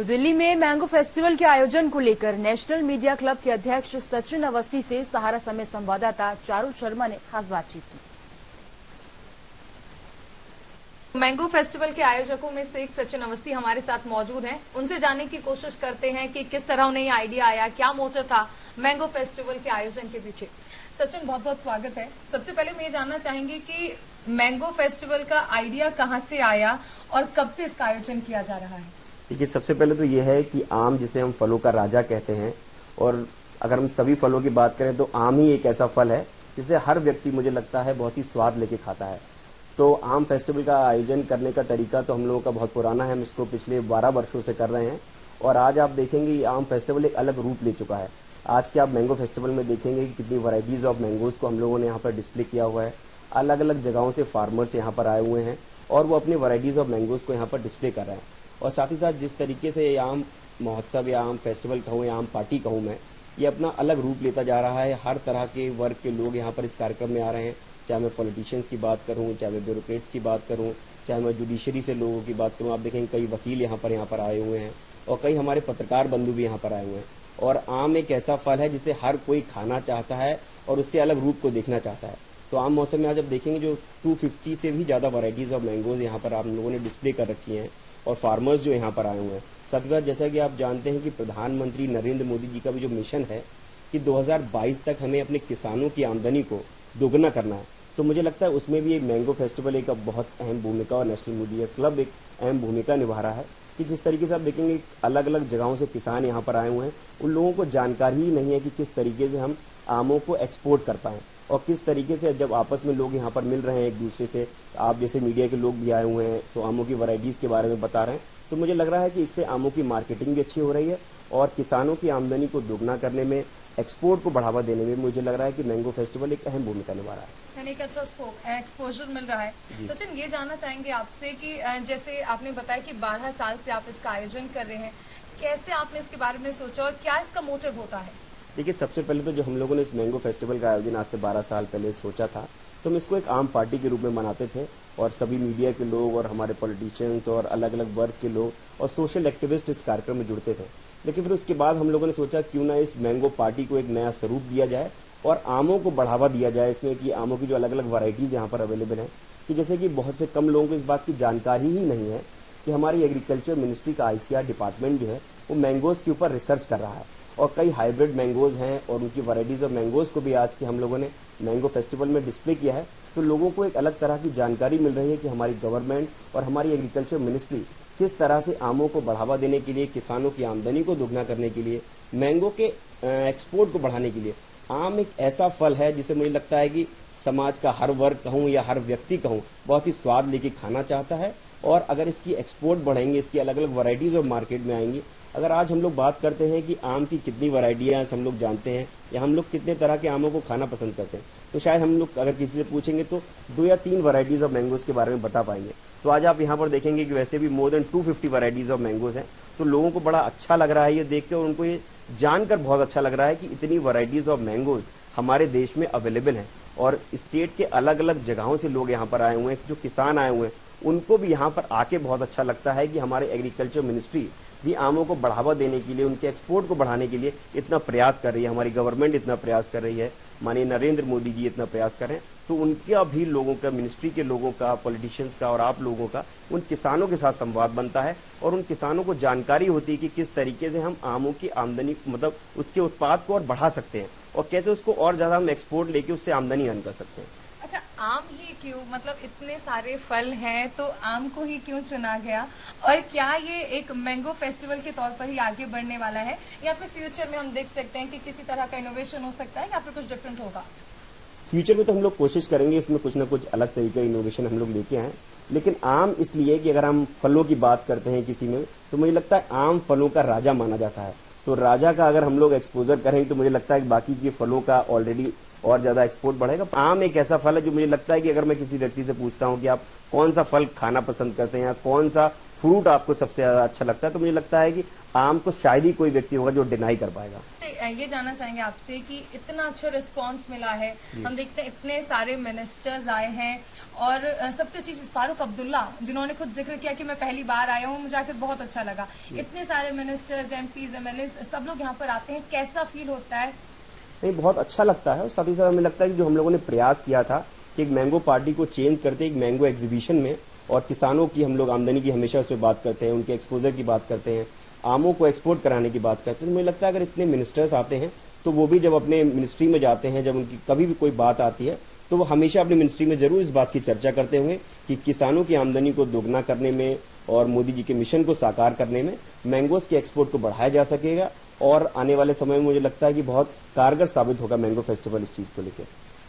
तो दिल्ली में mango festival के आयोजन को लेकर नेशनल मीडिया क्लब के अध्यक्ष सचिन अवस्थी से सहारा समय संवाददाता चारुल शर्मा ने खास बातचीत की। मैंगो फेस्टिवल के आयोजकों में से एक सचिन अवस्थी हमारे साथ मौजूद हैं। उनसे जानने की कोशिश करते हैं कि किस तरह उन्हें ये आइडिया आया, क्या मोटिव था मैंगो फेस्टिवल के आयोजन के पीछे। सचिन, बहुत बहुत स्वागत है। सबसे पहले मैं ये जानना चाहेंगे कि मैंगो फेस्टिवल का आइडिया कहाँ से आया और कब से इसका आयोजन किया जा रहा है? देखिए, सबसे पहले तो ये है कि आम, जिसे हम फलों का राजा कहते हैं, और अगर हम सभी फलों की बात करें तो आम ही एक ऐसा फल है जिसे हर व्यक्ति, मुझे लगता है, बहुत ही स्वाद लेके खाता है। तो आम फेस्टिवल का आयोजन करने का तरीका तो हम लोगों का बहुत पुराना है। हम इसको पिछले 12 वर्षों से कर रहे हैं और आज आप देखेंगे ये आम फेस्टिवल एक अलग रूप ले चुका है। आज के आप मैंगो फेस्टिवल में देखेंगे कि कितनी वैरायटीज ऑफ मैंगोज को हम लोगों ने यहाँ पर डिस्प्ले किया हुआ है। अलग अलग जगहों से फार्मर्स यहाँ पर आए हुए हैं और वो अपनी वैरायटीज ऑफ मैंगोज को यहाँ पर डिस्प्ले कर रहे हैं। और साथ ही साथ जिस तरीके से ये आम महोत्सव या आम फेस्टिवल कहूँ या आम पार्टी कहूँ मैं, ये अपना अलग रूप लेता जा रहा है। हर तरह के वर्ग के लोग यहाँ पर इस कार्यक्रम में आ रहे हैं, चाहे मैं पॉलिटिशियंस की बात करूँ, चाहे मैं ब्यूरोक्रेट्स की बात करूँ, चाहे मैं जुडिशरी से लोगों की बात करूँ। आप देखेंगे कई वकील यहाँ पर आए हुए हैं और कई हमारे पत्रकार बंधु भी यहाँ पर आए हुए हैं। और आम एक ऐसा फल है जिसे हर कोई खाना चाहता है और उसके अलग रूप को देखना चाहता है। तो आम मौसम में आज आप देखेंगे जो 250 से भी ज़्यादा वैरायटीज़ ऑफ मैंगोज यहाँ पर आप लोगों ने डिस्प्ले कर रखी हैं और फार्मर्स जो यहाँ पर आए हुए हैं। साथ जैसा कि आप जानते हैं कि प्रधानमंत्री नरेंद्र मोदी जी का भी जो मिशन है कि 2022 तक हमें अपने किसानों की आमदनी को दोगुना करना है, तो मुझे लगता है उसमें भी एक मैंगो फेस्टिवल एक बहुत अहम भूमिका और नेशनल मीडिया क्लब एक अहम भूमिका निभा रहा है। कि जिस तरीके से आप देखेंगे अलग अलग जगहों से किसान यहाँ पर आए हुए हैं, उन लोगों को जानकारी ही नहीं है कि किस तरीके से हम आमों को एक्सपोर्ट कर पाएँ और किस तरीके से जब आपस में लोग यहाँ पर मिल रहे हैं एक दूसरे से, आप जैसे मीडिया के लोग भी आए हुए हैं तो आमों की वैरायटीज़ के बारे में बता रहे हैं। तो मुझे लग रहा है कि इससे आमों की मार्केटिंग भी अच्छी हो रही है और किसानों की आमदनी को दोगुना करने में, एक्सपोर्ट को बढ़ावा देने में मुझे लग रहा है कि मैंगो फेस्टिवल एक अहम भूमिका निभा रहा है। यानी एक अच्छा एक्सपोजर मिल रहा है। सचिन, ये जानना चाहेंगे आपसे कि जैसे आपने बताया कि 12 साल से आप इसका आयोजन कर रहे हैं, कैसे आपने इसके बारे में सोचा और क्या इसका मोटिव होता है? देखिए, सबसे पहले तो जो हम लोगों ने इस मैंगो फेस्टिवल का आयोजन आज से 12 साल पहले सोचा था, तो हम इसको एक आम पार्टी के रूप में मनाते थे और सभी मीडिया के लोग और हमारे पॉलिटिशियंस और अलग अलग वर्ग के लोग और सोशल एक्टिविस्ट इस कार्यक्रम में जुड़ते थे। लेकिन फिर उसके बाद हम लोगों ने सोचा क्यों ना इस मैंगो पार्टी को एक नया स्वरूप दिया जाए और आमों को बढ़ावा दिया जाए इसमें, कि आमों की जो अलग अलग वैरायटीज़ यहाँ पर अवेलेबल हैं, कि जैसे कि बहुत से कम लोगों को इस बात की जानकारी ही नहीं है कि हमारी एग्रीकल्चर मिनिस्ट्री का ICR डिपार्टमेंट जो है वो मैंगोज़ के ऊपर रिसर्च कर रहा है और कई हाइब्रिड मैंगोज़ हैं और उनकी वैरायटीज़ ऑफ मैंगोज़ को भी आज के हम लोगों ने मैंगो फेस्टिवल में डिस्प्ले किया है। तो लोगों को एक अलग तरह की जानकारी मिल रही है कि हमारी गवर्नमेंट और हमारी एग्रीकल्चर मिनिस्ट्री किस तरह से आमों को बढ़ावा देने के लिए, किसानों की आमदनी को दोगुना करने के लिए, मैंगो के एक्सपोर्ट को बढ़ाने के लिए, आम एक ऐसा फल है जिसे मुझे लगता है कि समाज का हर वर्ग कहूँ या हर व्यक्ति कहूँ बहुत ही स्वाद लेके खाना चाहता है। और अगर इसकी एक्सपोर्ट बढ़ेंगे, इसकी अलग अलग वैरायटीज़ और मार्केट में आएंगी। अगर आज हम लोग बात करते हैं कि आम की कितनी वैरायटियाँ हैं, हम लोग जानते हैं, या हम लोग कितने तरह के आमों को खाना पसंद करते हैं, तो शायद हम लोग अगर किसी से पूछेंगे तो 2 या 3 वैरायटीज़ ऑफ मैंगोज़ के बारे में बता पाएंगे। तो आज आप यहाँ पर देखेंगे कि वैसे भी more than 250 varieties of mangoes हैं। तो लोगों को बड़ा अच्छा लग रहा है ये देख के और उनको ये जानकर बहुत अच्छा लग रहा है कि इतनी वैरायटीज़ ऑफ मैंगोज़ हमारे देश में अवेलेबल हैं और स्टेट के अलग अलग जगहों से लोग यहाँ पर आए हुए हैं। जो किसान आए हुए हैं उनको भी यहाँ पर आके बहुत अच्छा लगता है कि हमारे एग्रीकल्चर मिनिस्ट्री भी आमों को बढ़ावा देने के लिए, उनके एक्सपोर्ट को बढ़ाने के लिए इतना प्रयास कर रही है, हमारी गवर्नमेंट इतना प्रयास कर रही है, माननीय नरेंद्र मोदी जी इतना प्रयास कर रहे हैं। तो उनका भी लोगों का, मिनिस्ट्री के लोगों का, पॉलिटिशियंस का और आप लोगों का उन किसानों के साथ संवाद बनता है और उन किसानों को जानकारी होती है कि किस तरीके से हम आमों की आमदनी, मतलब उसके उत्पाद को और बढ़ा सकते हैं और कैसे उसको और ज़्यादा हम एक्सपोर्ट लेके उससे आमदनी अर्न कर सकते हैं। अच्छा, आम ही क्यों? मतलब इतने सारे फल हैं तो आम को ही क्यों चुना गया? और क्या ये एक मैंगो फेस्टिवल के तौर पर ही आगे बढ़ने वाला है या फिर फ्यूचर में हम देख सकते हैं कि किसी तरह का इनोवेशन हो सकता है या फिर कुछ डिफरेंट होगा? फ्यूचर में तो हम लोग कोशिश करेंगे इसमें कुछ ना कुछ अलग तरीके का इनोवेशन हम लोग लेके आए। लेकिन आम इसलिए कि अगर हम फलों की बात करते हैं किसी में, तो मुझे लगता है आम फलों का राजा माना जाता है। तो राजा का अगर हम लोग एक्सपोजर करें तो मुझे लगता है कि बाकी के फलों का ऑलरेडी और ज़्यादा एक्सपोर्ट बढ़ेगा। आम एक ऐसा फल है जो मुझे लगता है कि अगर मैं किसी व्यक्ति से पूछता हूँ कि आप कौन सा फल खाना पसंद करते हैं या कौन सा फ्रूट आपको सबसे ज़्यादा अच्छा लगता है, तो मुझे लगता है कि आम को शायद ही कोई व्यक्ति होगा जो डिनाई कर पाएगा। ये जानना चाहेंगे आपसे कि इतना अच्छा रिस्पांस मिला है, हम देखते हैं इतने सारे मिनिस्टर्स आए हैं और सबसे अच्छी चीज फारूक अब्दुल्ला, जिन्होंने खुद जिक्र किया कि मैं पहली बार आया हूँ, मुझे आकर बहुत अच्छा लगा। इतने सारे मिनिस्टर्स, एमपीज, एमएलए सब लोग यहाँ पर आते हैं, कैसा फील होता है? नहीं, बहुत अच्छा लगता है और साथ ही साथ हमें लगता है कि जो हम लोगों ने प्रयास किया था कि एक मैंगो पार्टी को चेंज करते एक मैंगो एग्जीबिशन में, और किसानों की हम लोग आमदनी की हमेशा उस पर बात करते हैं, उनके एक्सपोजर की बात करते हैं, आमों को एक्सपोर्ट कराने की बात करते हैं। तो मुझे लगता है अगर इतने मिनिस्टर्स आते हैं तो वो भी जब अपने मिनिस्ट्री में जाते हैं, जब उनकी कभी भी कोई बात आती है तो वो हमेशा अपनी मिनिस्ट्री में जरूर इस बात की चर्चा करते होंगे कि किसानों की आमदनी को दोगुना करने में और मोदी जी के मिशन को साकार करने में मैंगोज के एक्सपोर्ट को बढ़ाया जा सकेगा। और आने वाले समय में मुझे लगता है कि बहुत कारगर साबित होगा मैंगो फेस्टिवल इस चीज को लेकर।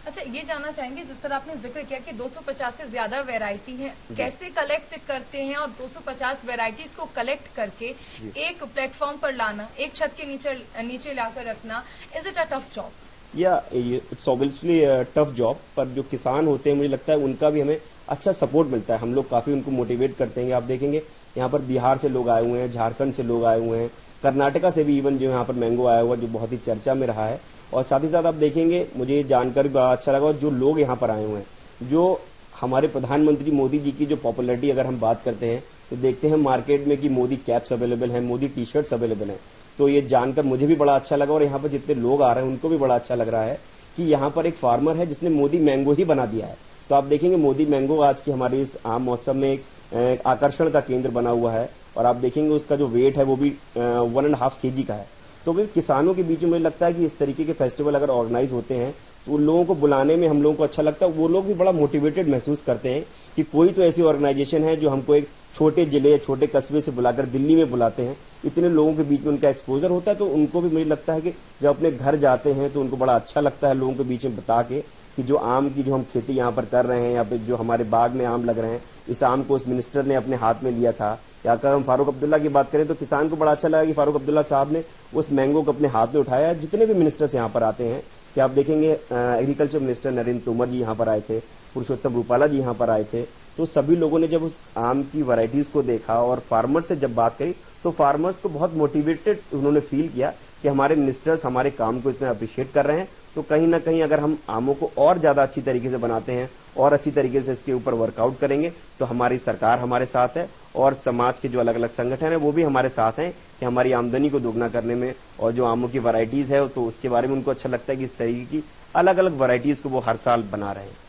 अच्छा, ये जानना चाहेंगे, जिस तरह आपने जिक्र किया कि 250 से ज्यादा वैरायटी है, कैसे कलेक्ट करते हैं और 250 वैरायटीज को कलेक्ट करके एक प्लेटफॉर्म पर लाना, एक छत के नीचे लाकर रखना, is it a tough job? या इट्स ऑब्वियसली टफ जॉब, पर जो किसान होते हैं मुझे लगता है उनका भी हमें अच्छा सपोर्ट मिलता है। हम लोग काफी उनको मोटिवेट करते हैं। आप देखेंगे यहाँ पर बिहार से लोग आए हुए हैं, झारखंड से लोग आए हुए हैं, कर्नाटका से भी इवन जो यहाँ पर मैंगो आया हुआ जो बहुत ही चर्चा में रहा है। और साथ ही साथ आप देखेंगे, मुझे ये जानकर बड़ा अच्छा लगा, जो लोग यहाँ पर आए हुए हैं, जो हमारे प्रधानमंत्री मोदी जी की जो पॉपुलैरिटी अगर हम बात करते हैं तो देखते हैं मार्केट में कि मोदी कैप्स अवेलेबल हैं, मोदी टी शर्ट्स अवेलेबल हैं। तो ये जानकर मुझे भी बड़ा अच्छा लगा और यहाँ पर जितने लोग आ रहे हैं उनको भी बड़ा अच्छा लग रहा है कि यहाँ पर एक फार्मर है जिसने मोदी मैंगो ही बना दिया है। तो आप देखेंगे मोदी मैंगो आज की हमारी इस आम महोत्सव में एक आकर्षण का केंद्र बना हुआ है। और आप देखेंगे उसका जो वेट है वो भी 1.5 kg का है। तो भी किसानों के बीच में मुझे लगता है कि इस तरीके के फेस्टिवल अगर ऑर्गेनाइज होते हैं तो उन लोगों को बुलाने में हम लोगों को अच्छा लगता है। वो लोग भी बड़ा मोटिवेटेड महसूस करते हैं कि कोई तो ऐसी ऑर्गेनाइजेशन है जो हमको एक छोटे जिले, छोटे कस्बे से बुलाकर दिल्ली में बुलाते हैं। इतने लोगों के बीच में उनका एक्सपोजर होता है तो उनको भी मुझे लगता है कि जब अपने घर जाते हैं तो उनको बड़ा अच्छा लगता है लोगों के बीच में बता के कि जो आम की जो हम खेती यहाँ पर कर रहे हैं या फिर जो हमारे बाग में आम लग रहे हैं, इस आम को उस मिनिस्टर ने अपने हाथ में लिया था। या अगर हम फारूक अब्दुल्ला की बात करें तो किसान को बड़ा अच्छा लगा कि फारूक अब्दुल्ला साहब ने उस मैंगो को अपने हाथ में उठाया। जितने भी मिनिस्टर्स यहाँ पर आते हैं कि आप देखेंगे एग्रीकल्चर मिनिस्टर नरेंद्र तोमर जी यहाँ पर आए थे, पुरुषोत्तम रूपाला जी यहाँ पर आए थे। तो सभी लोगों ने जब उस आम की वैरायटीज को देखा और फार्मर्स से जब बात करी तो फार्मर्स को बहुत मोटिवेटेड उन्होंने फील किया कि हमारे मिनिस्टर्स हमारे काम को इतना अप्रिशिएट कर रहे हैं। तो कहीं ना कहीं अगर हम आमों को और ज्यादा अच्छी तरीके से बनाते हैं और अच्छी तरीके से इसके ऊपर वर्कआउट करेंगे तो हमारी सरकार हमारे साथ है और समाज के जो अलग अलग संगठन है वो भी हमारे साथ हैं कि हमारी आमदनी को दोगुना करने में। और जो आमों की वैरायटीज है तो उसके बारे में उनको अच्छा लगता है कि इस तरीके की अलग अलग वैरायटीज को वो हर साल बना रहे हैं।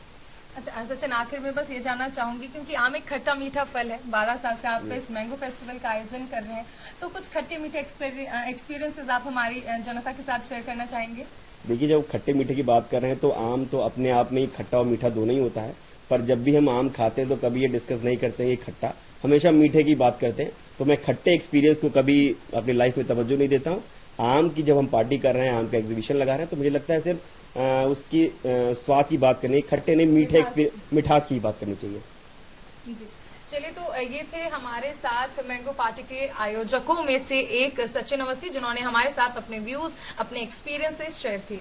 अच्छा सचिन, आखिर में बस ये जानना चाहूंगी, क्योंकि आम एक खट्टा मीठा फल है, 12 साल से आप इस मैंगो फेस्टिवल का आयोजन कर रहे हैं, तो कुछ खट्टे मीठे एक्सपीरियंसेस आप हमारी जनता के साथ शेयर करना चाहेंगे? देखिए, जब खट्टे मीठे की बात कर रहे हैं तो आम तो अपने आप में ही खट्टा और मीठा दोनों ही होता है। पर जब भी हम आम खाते हैं तो कभी ये डिस्कस नहीं करते हैं खट्टा, हमेशा मीठे की बात करते हैं। तो मैं खट्टे एक्सपीरियंस को कभी अपनी लाइफ में तवज्जो नहीं देता हूँ। आम की जब हम पार्टी कर रहे हैं, आम का एग्जीबिशन लगा रहे हैं, तो मुझे लगता है सिर्फ उसकी स्वाद की बात करनी, खट्टे नहीं मीठे मिठास की बात करनी चाहिए। चलिए, तो ये थे हमारे साथ मैंगो पार्टी के आयोजकों में से एक सचिन अवस्थी, जिन्होंने हमारे साथ अपने व्यूज, अपने एक्सपीरियंसेस शेयर किए।